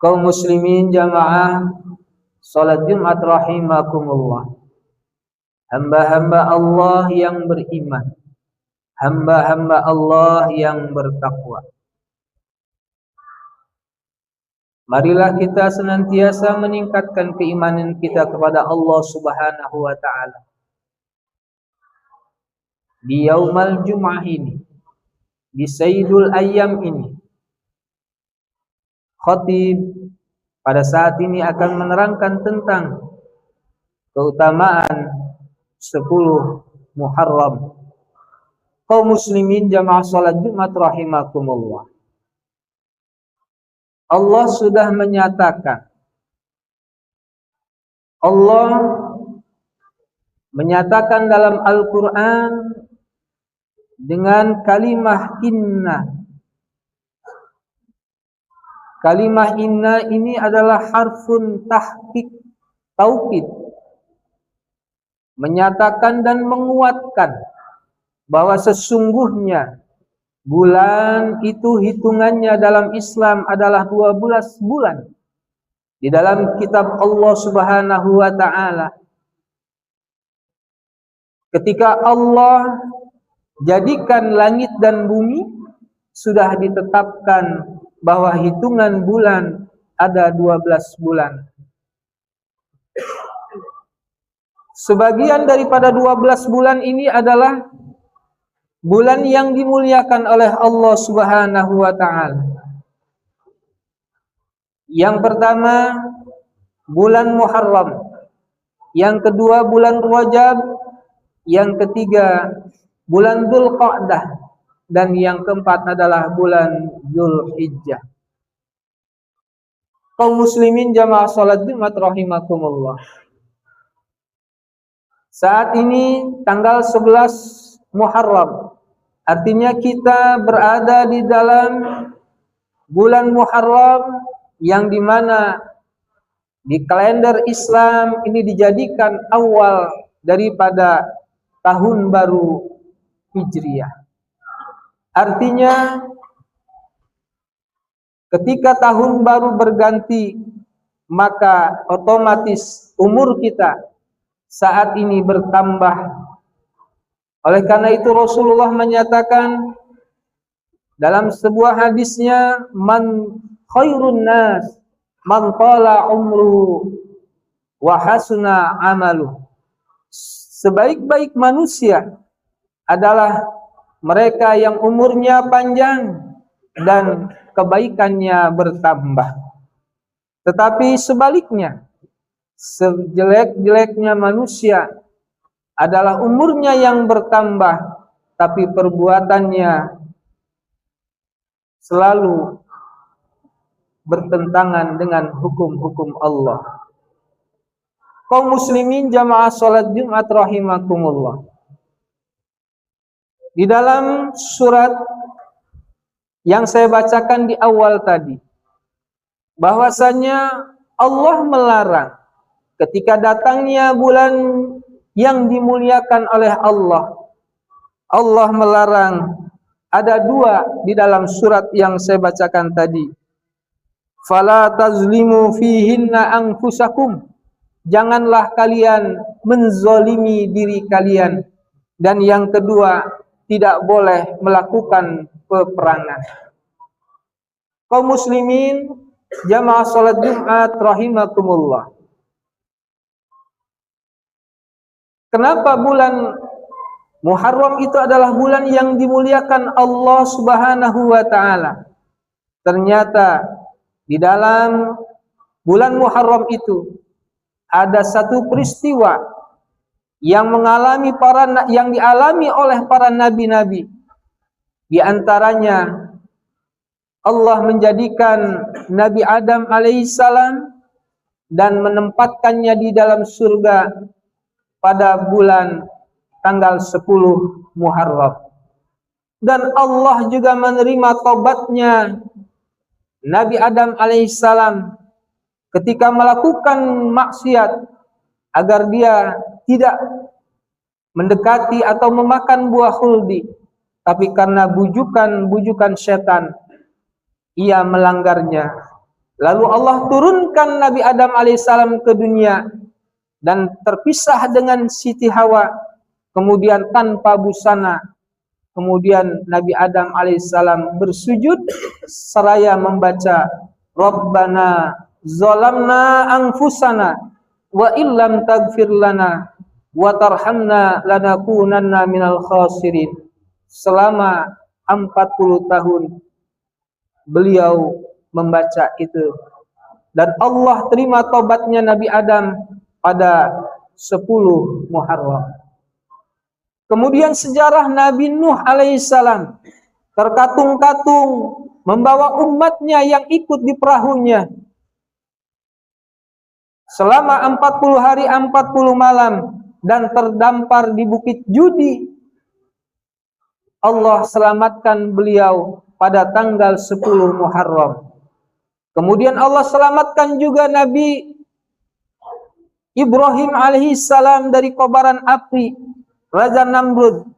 Kaum muslimin jamaah salat Jumat rahimakumullah. Hamba-hamba Allah yang beriman, hamba-hamba Allah yang bertakwa. Marilah kita senantiasa meningkatkan keimanan kita kepada Allah Subhanahu wa taala. Di Yaumal Jum'ah ini, di Sayyidul Ayyam ini, khatib pada saat ini akan menerangkan tentang keutamaan 10 Muharram. Kaum muslimin jamaah salat Jumat rahimakumullah. Allah sudah menyatakan, Allah menyatakan dalam Al-Quran dengan kalimah inna. Kalimah inna ini adalah harfun tahqiq, taukid, menyatakan dan menguatkan bahwa sesungguhnya bulan itu hitungannya dalam Islam adalah 12 bulan. Di dalam kitab Allah Subhanahu wa taala, ketika Allah jadikan langit dan bumi, sudah ditetapkan bahwa hitungan bulan ada 12 bulan. Sebagian daripada 12 bulan ini adalah bulan yang dimuliakan oleh Allah Subhanahu wa taala. Yang pertama bulan Muharram, yang kedua bulan Rajab, yang ketiga bulan Dzulqa'dah, dan yang keempat adalah bulan Dzulhijjah. Kaum muslimin jamaah salat Jumat rahimakumullah. Saat ini tanggal 11 Muharram. Artinya kita berada di dalam bulan Muharram yang dimana di kalender Islam ini dijadikan awal daripada tahun baru Hijriah. Artinya ketika tahun baru berganti, maka otomatis umur kita saat ini bertambah. Oleh karena itu Rasulullah menyatakan dalam sebuah hadisnya, man khairun nas man tala umruhu wa hasuna amaluh. Sebaik-baik manusia adalah mereka yang umurnya panjang dan kebaikannya bertambah. Tetapi sebaliknya, sejelek-jeleknya manusia adalah umurnya yang bertambah, tapi perbuatannya selalu bertentangan dengan hukum-hukum Allah. Kaum muslimin jamaah salat Jumat rahimakumullah. Di dalam surat yang saya bacakan di awal tadi, bahwasanya Allah melarang ketika datangnya bulan yang dimuliakan oleh Allah. Allah melarang, ada dua di dalam surat yang saya bacakan tadi. Fala tazlimu fihinna anfusakum. Janganlah kalian menzolimi diri kalian. Dan yang kedua, tidak boleh melakukan peperangan. Kaum muslimin jamaah salat Jumat rahimakumullah. Kenapa bulan Muharram itu adalah bulan yang dimuliakan Allah Subhanahu wa taala? Ternyata di dalam bulan Muharram itu ada satu peristiwa yang dialami oleh para nabi-nabi. Di antaranya Allah menjadikan Nabi Adam alaihissalam dan menempatkannya di dalam surga pada bulan tanggal 10 Muharram. Dan Allah juga menerima taubatnya Nabi Adam alaihissalam ketika melakukan maksiat agar dia tidak mendekati atau memakan buah khuldi, tapi karena bujukan setan ia melanggarnya Lalu Allah turunkan Nabi Adam alaihissalam ke dunia dan terpisah dengan Siti Hawa, kemudian tanpa busana. Kemudian Nabi Adam alaihissalam bersujud seraya membaca Rabbana zalamna anfusana wa illam taghfir lana wa tarhamna lanakunanna minal khasirin. Selama 40 tahun beliau membaca itu, dan Allah terima tobatnya Nabi Adam pada 10 Muharram. Kemudian sejarah Nabi Nuh alaihissalam terkatung-katung membawa umatnya yang ikut di perahunya selama 40 hari 40 malam dan terdampar di bukit Judi. Allah selamatkan beliau pada tanggal 10 Muharram. Kemudian Allah selamatkan juga Nabi Ibrahim alaihissalam dari kobaran api Raja Namrud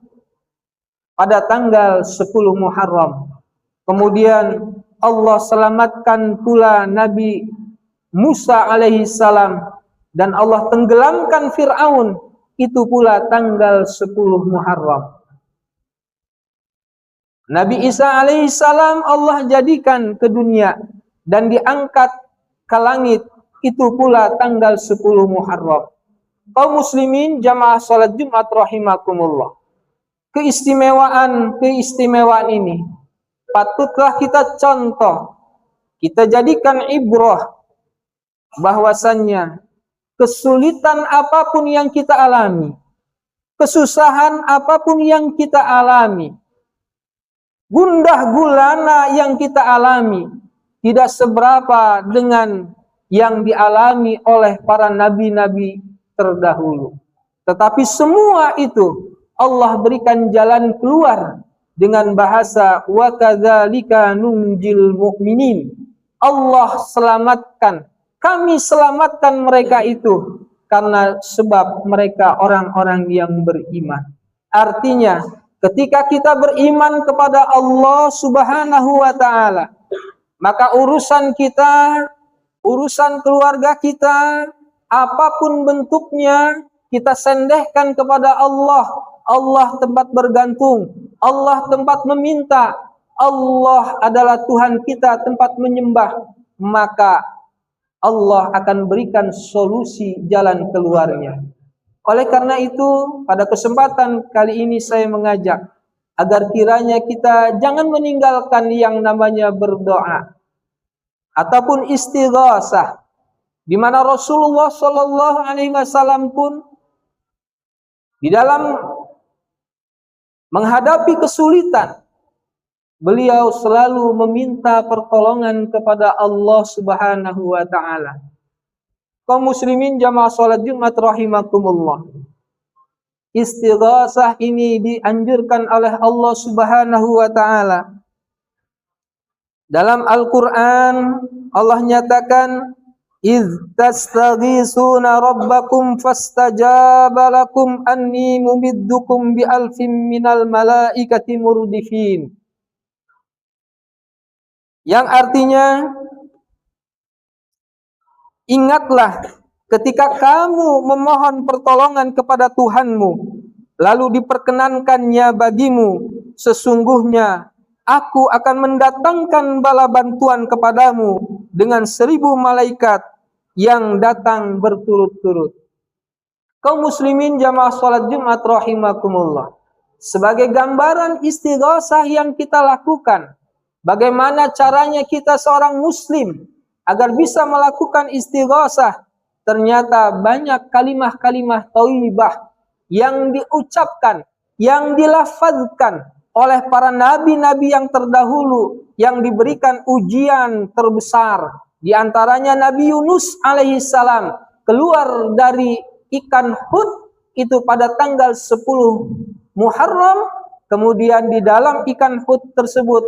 pada tanggal 10 Muharram. Kemudian Allah selamatkan pula Nabi Musa alaihissalam dan Allah tenggelamkan Fir'aun, itu pula tanggal 10 Muharram. Nabi Isa alaihissalam Allah jadikan ke dunia dan diangkat ke langit, itu pula tanggal 10 Muharram. Kaum muslimin jamaah salat Jumat rahimakumullah. Keistimewaan ini patutlah kita contoh, kita jadikan ibrah, bahwasannya kesulitan apapun yang kita alami, kesusahan apapun yang kita alami, gundah gulana yang kita alami, tidak seberapa dengan yang dialami oleh para nabi-nabi terdahulu. Tetapi semua itu Allah berikan jalan keluar dengan bahasa wa kadzalika nunjil mu'minin. Allah selamatkan, kami selamatkan mereka itu karena sebab mereka orang-orang yang beriman. Artinya, ketika kita beriman kepada Allah Subhanahu wa taala, maka urusan kita, urusan keluarga kita, apapun bentuknya, kita sendehkan kepada Allah. Allah tempat bergantung, Allah tempat meminta, Allah adalah Tuhan kita tempat menyembah. Maka Allah akan berikan solusi jalan keluarnya. Oleh karena itu, pada kesempatan kali ini saya mengajak agar kiranya kita jangan meninggalkan yang namanya berdoa ataupun istighasah, di mana Rasulullah Shallallahu Alaihi Wasallam pun di dalam menghadapi kesulitan, beliau selalu meminta pertolongan kepada Allah Subhanahu wa taala. Kaum muslimin jamaah salat Jumat rahimakumullah. Istighasah ini dianjurkan oleh Allah Subhanahu wa taala. Dalam Al-Qur'an Allah nyatakan إذ تستغيثون ربكم فاستجاب لكم أني ممدكم بألف من الملائكة مردفين. Yang artinya, ingatlah ketika kamu memohon pertolongan kepada Tuhanmu, lalu diperkenankannya bagimu, sesungguhnya aku akan mendatangkan bala bantuan kepadamu dengan 1000 malaikat yang datang berturut-turut. Kaum muslimin jamaah salat Jumat rahimakumullah. Sebagai gambaran istighasah yang kita lakukan, bagaimana caranya kita seorang muslim agar bisa melakukan istighasah, ternyata banyak kalimah-kalimah thayyibah yang diucapkan, yang dilafazkan oleh para nabi-nabi yang terdahulu yang diberikan ujian terbesar. Di antaranya Nabi Yunus alaihissalam keluar dari ikan Hud itu pada tanggal 10 Muharram. Kemudian di dalam ikan Hud tersebut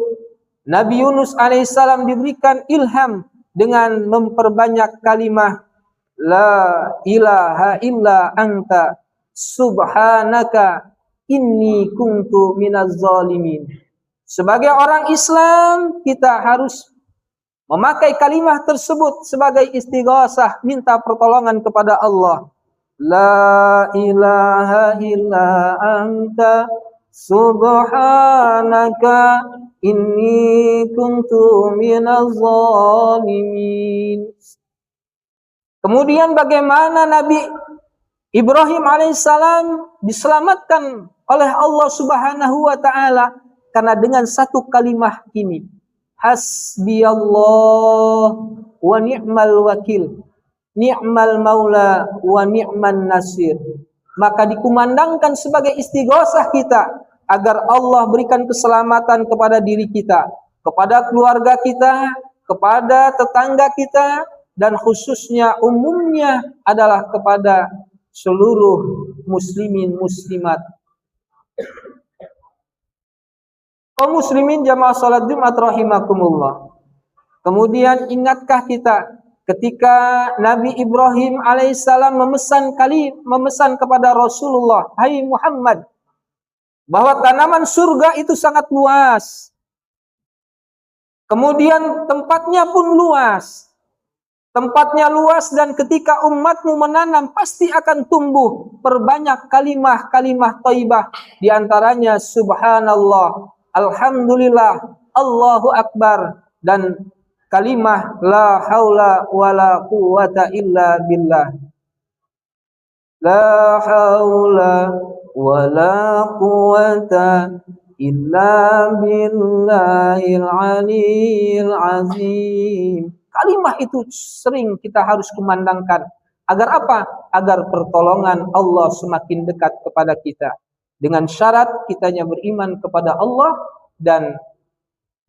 Nabi Yunus alaihissalam diberikan ilham dengan memperbanyak kalimah La ilaha illa anta subhanaka inni kuntu minaz zalimin. Sebagai orang Islam, kita harus memakai kalimah tersebut sebagai istighosah, minta pertolongan kepada Allah. La ilaha illa anta subhanaka inni kuntu minaz zalimin. Kemudian bagaimana Nabi Ibrahim alaihissalam diselamatkan oleh Allah Subhanahu wa taala karena dengan satu kalimah ini, hasbiyallah wa ni'mal wakil, ni'mal maula wa ni'man nasir. Maka dikumandangkan sebagai istighosah kita agar Allah berikan keselamatan kepada diri kita, kepada keluarga kita, kepada tetangga kita, dan khususnya umumnya adalah kepada seluruh muslimin muslimat. Kaum muslimin jamaah salat Jumat rahimakumullah. Kemudian ingatkah kita ketika Nabi Ibrahim alaihissalam memesan kepada Rasulullah, "Hai Muhammad, bahwa tanaman surga itu sangat luas. Kemudian tempatnya pun luas. Tempatnya luas dan ketika umatmu menanam pasti akan tumbuh. Perbanyak kalimah-kalimah thayyibah, di antaranya subhanallah, alhamdulillah, Allahu akbar, dan kalimah la haula wala quwata illa billah. La haula wala quwata illa billahil aliyil azim. Kalimah itu sering kita harus kumandangkan. Agar apa? Agar pertolongan Allah semakin dekat kepada kita. Dengan syarat kitanya beriman kepada Allah dan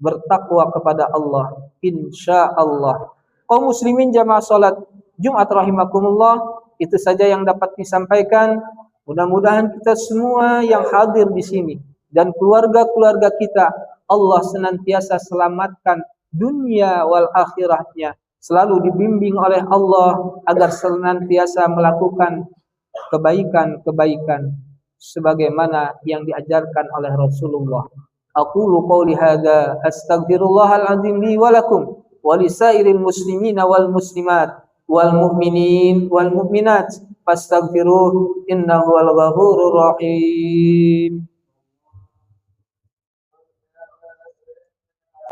bertakwa kepada Allah. Insya Allah. Kaum muslimin jamaah salat Jumat rahimakumullah, itu saja yang dapat disampaikan. Mudah-mudahan kita semua yang hadir di sini dan keluarga-keluarga kita, Allah senantiasa selamatkan dunia wal akhirahnya, selalu dibimbing oleh Allah agar senantiasa melakukan kebaikan-kebaikan sebagaimana yang diajarkan oleh Rasulullah. Aqulu qawli hadza astaghfirullahal azim li wa lakum wa lisairil muslimina wal muslimat wal mu'minin wal mu'minat fastaghfiruhu innahu wal ghafurur rahim.